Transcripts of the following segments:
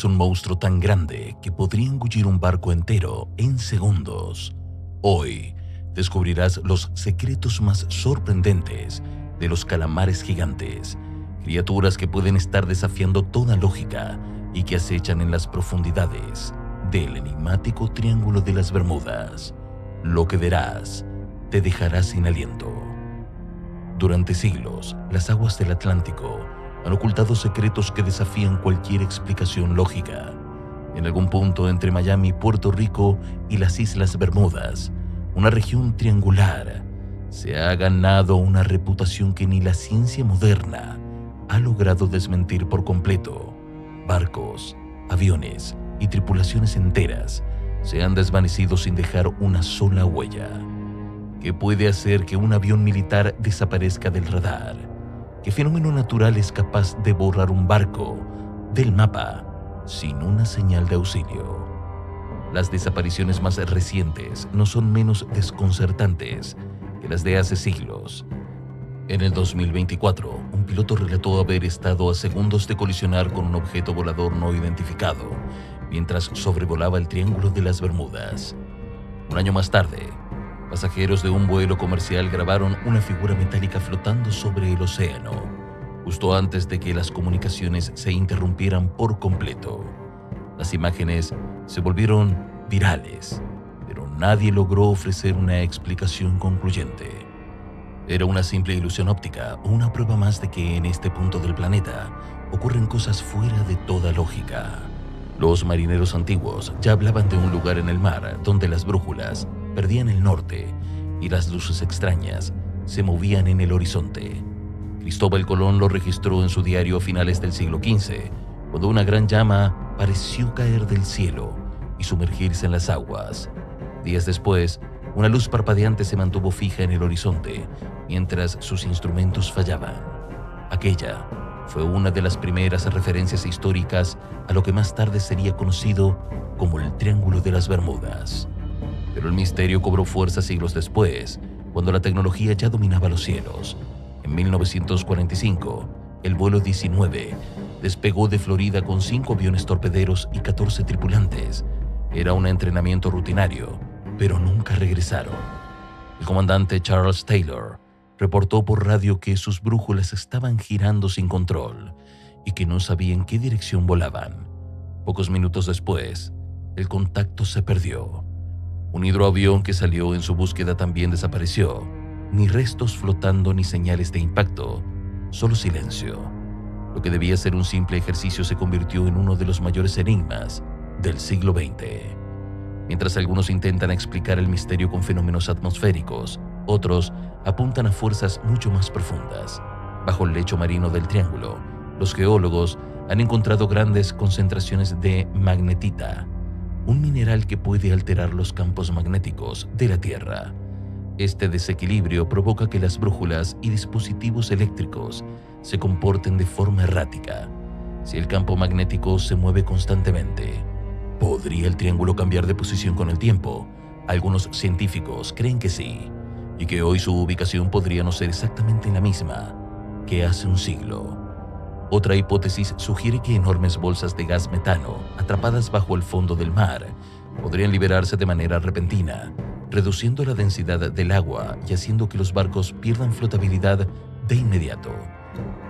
es un monstruo tan grande que podría engullir un barco entero en segundos. Hoy descubrirás los secretos más sorprendentes de los calamares gigantes, criaturas que pueden estar desafiando toda lógica y que acechan en las profundidades del enigmático Triángulo de las Bermudas. Lo que verás te dejará sin aliento. Durante siglos, las aguas del Atlántico han ocultado secretos que desafían cualquier explicación lógica. En algún punto entre Miami, Puerto Rico y las Islas Bermudas, una región triangular, se ha ganado una reputación que ni la ciencia moderna ha logrado desmentir por completo. Barcos, aviones y tripulaciones enteras se han desvanecido sin dejar una sola huella. ¿Qué puede hacer que un avión militar desaparezca del radar? ¿Qué fenómeno natural es capaz de borrar un barco del mapa sin una señal de auxilio? Las desapariciones más recientes no son menos desconcertantes que las de hace siglos. En el 2024, un piloto relató haber estado a segundos de colisionar con un objeto volador no identificado mientras sobrevolaba el Triángulo de las Bermudas. Un año más tarde, pasajeros de un vuelo comercial grabaron una figura metálica flotando sobre el océano, justo antes de que las comunicaciones se interrumpieran por completo. Las imágenes se volvieron virales, pero nadie logró ofrecer una explicación concluyente. ¿Era una simple ilusión óptica o una prueba más de que en este punto del planeta ocurren cosas fuera de toda lógica? Los marineros antiguos ya hablaban de un lugar en el mar donde las brújulas perdían el norte y las luces extrañas se movían en el horizonte. Cristóbal Colón lo registró en su diario a finales del siglo XV, cuando una gran llama pareció caer del cielo y sumergirse en las aguas. Días después, una luz parpadeante se mantuvo fija en el horizonte mientras sus instrumentos fallaban. Aquella fue una de las primeras referencias históricas a lo que más tarde sería conocido como el Triángulo de las Bermudas. Pero el misterio cobró fuerza siglos después, cuando la tecnología ya dominaba los cielos. En 1945, el vuelo 19 despegó de Florida con 5 aviones torpederos y 14 tripulantes. Era un entrenamiento rutinario, pero nunca regresaron. El comandante Charles Taylor reportó por radio que sus brújulas estaban girando sin control y que no sabían qué dirección volaban. Pocos minutos después, el contacto se perdió. Un hidroavión que salió en su búsqueda también desapareció. Ni restos flotando ni señales de impacto, solo silencio. Lo que debía ser un simple ejercicio se convirtió en uno de los mayores enigmas del siglo XX. Mientras algunos intentan explicar el misterio con fenómenos atmosféricos, otros apuntan a fuerzas mucho más profundas. Bajo el lecho marino del Triángulo, los geólogos han encontrado grandes concentraciones de magnetita, un mineral que puede alterar los campos magnéticos de la Tierra. Este desequilibrio provoca que las brújulas y dispositivos eléctricos se comporten de forma errática. Si el campo magnético se mueve constantemente, ¿podría el triángulo cambiar de posición con el tiempo? Algunos científicos creen que sí, y que hoy su ubicación podría no ser exactamente la misma que hace un siglo. Otra hipótesis sugiere que enormes bolsas de gas metano, atrapadas bajo el fondo del mar, podrían liberarse de manera repentina, reduciendo la densidad del agua y haciendo que los barcos pierdan flotabilidad de inmediato.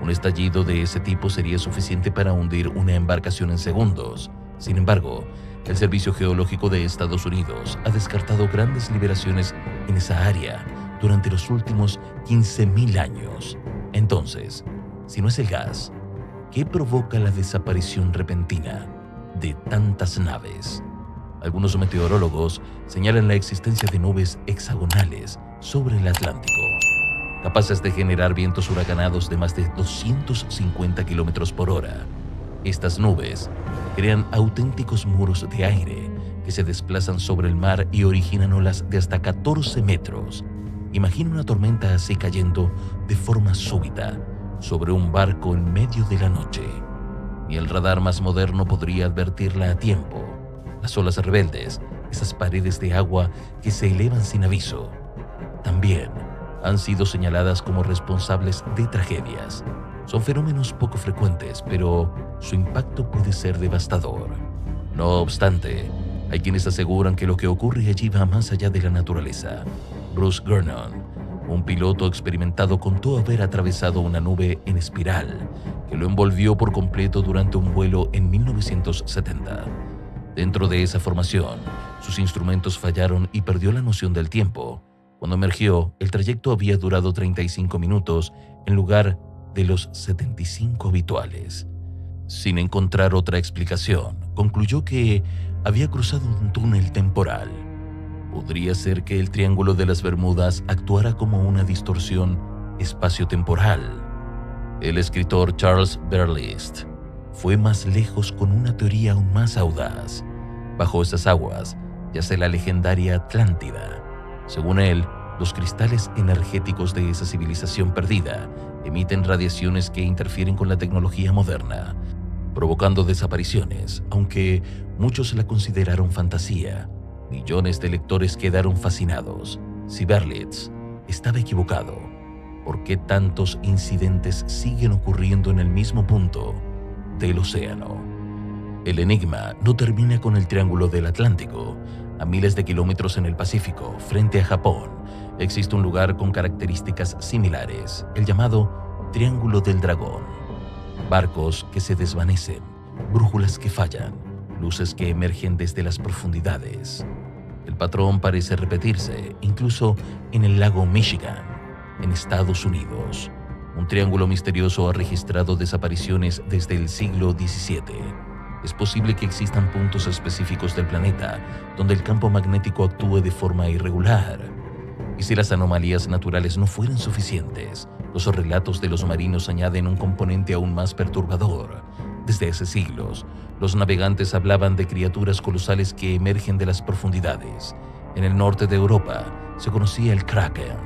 Un estallido de ese tipo sería suficiente para hundir una embarcación en segundos. Sin embargo, el Servicio Geológico de Estados Unidos ha descartado grandes liberaciones en esa área durante los últimos 15.000 años. Entonces, si no es el gas, ¿qué provoca la desaparición repentina de tantas naves? Algunos meteorólogos señalan la existencia de nubes hexagonales sobre el Atlántico, capaces de generar vientos huracanados de más de 250 kilómetros por hora. Estas nubes crean auténticos muros de aire que se desplazan sobre el mar y originan olas de hasta 14 metros. Imagina una tormenta así cayendo de forma súbita sobre un barco en medio de la noche. Ni el radar más moderno podría advertirla a tiempo. Las olas rebeldes, esas paredes de agua que se elevan sin aviso, también han sido señaladas como responsables de tragedias. Son fenómenos poco frecuentes, pero su impacto puede ser devastador. No obstante, hay quienes aseguran que lo que ocurre allí va más allá de la naturaleza. Bruce Gernon, un piloto experimentado, contó haber atravesado una nube en espiral que lo envolvió por completo durante un vuelo en 1970. Dentro de esa formación, sus instrumentos fallaron y perdió la noción del tiempo. Cuando emergió, el trayecto había durado 35 minutos en lugar de los 75 habituales. Sin encontrar otra explicación, concluyó que había cruzado un túnel temporal. Podría ser que el Triángulo de las Bermudas actuara como una distorsión espaciotemporal. El escritor Charles Berlitz fue más lejos con una teoría aún más audaz. Bajo esas aguas yace la legendaria Atlántida. Según él, los cristales energéticos de esa civilización perdida emiten radiaciones que interfieren con la tecnología moderna, provocando desapariciones. Aunque muchos la consideraron fantasía, millones de lectores quedaron fascinados. Si Berlitz estaba equivocado, ¿por qué tantos incidentes siguen ocurriendo en el mismo punto del océano? El enigma no termina con el Triángulo del Atlántico. A miles de kilómetros en el Pacífico, frente a Japón, existe un lugar con características similares, el llamado Triángulo del Dragón. Barcos que se desvanecen, brújulas que fallan, luces que emergen desde las profundidades. El patrón parece repetirse incluso en el lago Michigan, en Estados Unidos. Un triángulo misterioso ha registrado desapariciones desde el siglo XVII. Es posible que existan puntos específicos del planeta donde el campo magnético actúe de forma irregular. Y si las anomalías naturales no fueran suficientes, los relatos de los marinos añaden un componente aún más perturbador. Desde hace siglos, los navegantes hablaban de criaturas colosales que emergen de las profundidades. En el norte de Europa se conocía el Kraken,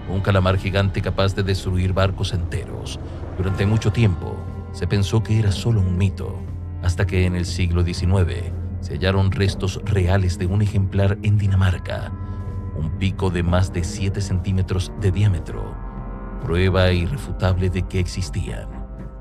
un calamar gigante capaz de destruir barcos enteros. Durante mucho tiempo se pensó que era solo un mito, hasta que en el siglo XIX se hallaron restos reales de un ejemplar en Dinamarca, un pico de más de 7 centímetros de diámetro, prueba irrefutable de que existían.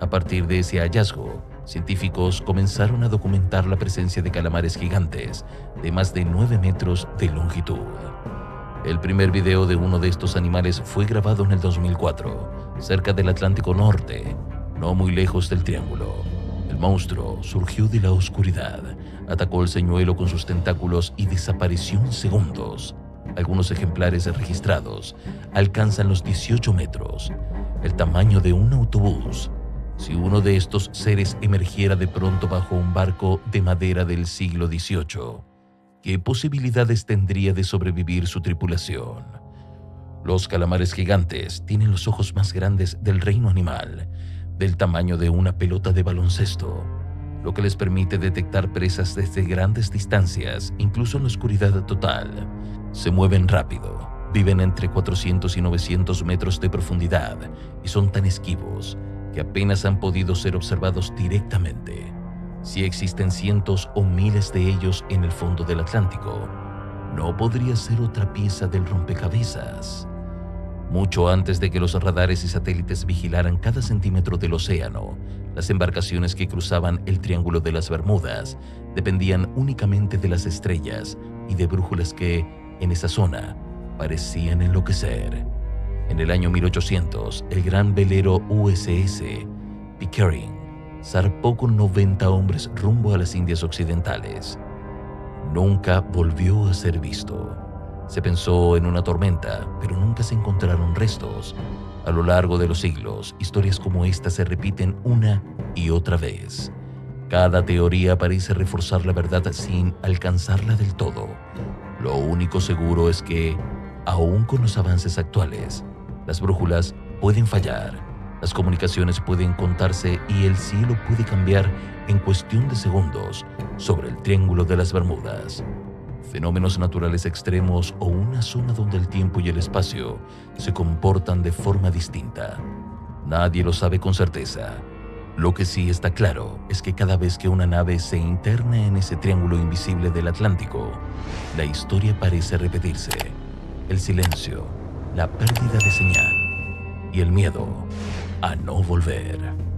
A partir de ese hallazgo, científicos comenzaron a documentar la presencia de calamares gigantes de más de 9 metros de longitud. El primer video de uno de estos animales fue grabado en el 2004, cerca del Atlántico Norte, no muy lejos del Triángulo. El monstruo surgió de la oscuridad, atacó el señuelo con sus tentáculos y desapareció en segundos. Algunos ejemplares registrados alcanzan los 18 metros, el tamaño de un autobús. Si uno de estos seres emergiera de pronto bajo un barco de madera del siglo XVIII, ¿qué posibilidades tendría de sobrevivir su tripulación? Los calamares gigantes tienen los ojos más grandes del reino animal, del tamaño de una pelota de baloncesto, lo que les permite detectar presas desde grandes distancias, incluso en la oscuridad total. Se mueven rápido, viven entre 400 y 900 metros de profundidad y son tan esquivos que apenas han podido ser observados directamente. Si existen cientos o miles de ellos en el fondo del Atlántico, ¿no podría ser otra pieza del rompecabezas? Mucho antes de que los radares y satélites vigilaran cada centímetro del océano, las embarcaciones que cruzaban el Triángulo de las Bermudas dependían únicamente de las estrellas y de brújulas que, en esa zona, parecían enloquecer. En el año 1800, el gran velero USS Pickering zarpó con 90 hombres rumbo a las Indias Occidentales. Nunca volvió a ser visto. Se pensó en una tormenta, pero nunca se encontraron restos. A lo largo de los siglos, historias como esta se repiten una y otra vez. Cada teoría parece reforzar la verdad sin alcanzarla del todo. Lo único seguro es que, aún con los avances actuales, las brújulas pueden fallar, las comunicaciones pueden contarse y el cielo puede cambiar en cuestión de segundos sobre el Triángulo de las Bermudas. Fenómenos naturales extremos o una zona donde el tiempo y el espacio se comportan de forma distinta. Nadie lo sabe con certeza. Lo que sí está claro es que cada vez que una nave se interna en ese triángulo invisible del Atlántico, la historia parece repetirse. El silencio, la pérdida de señal y el miedo a no volver.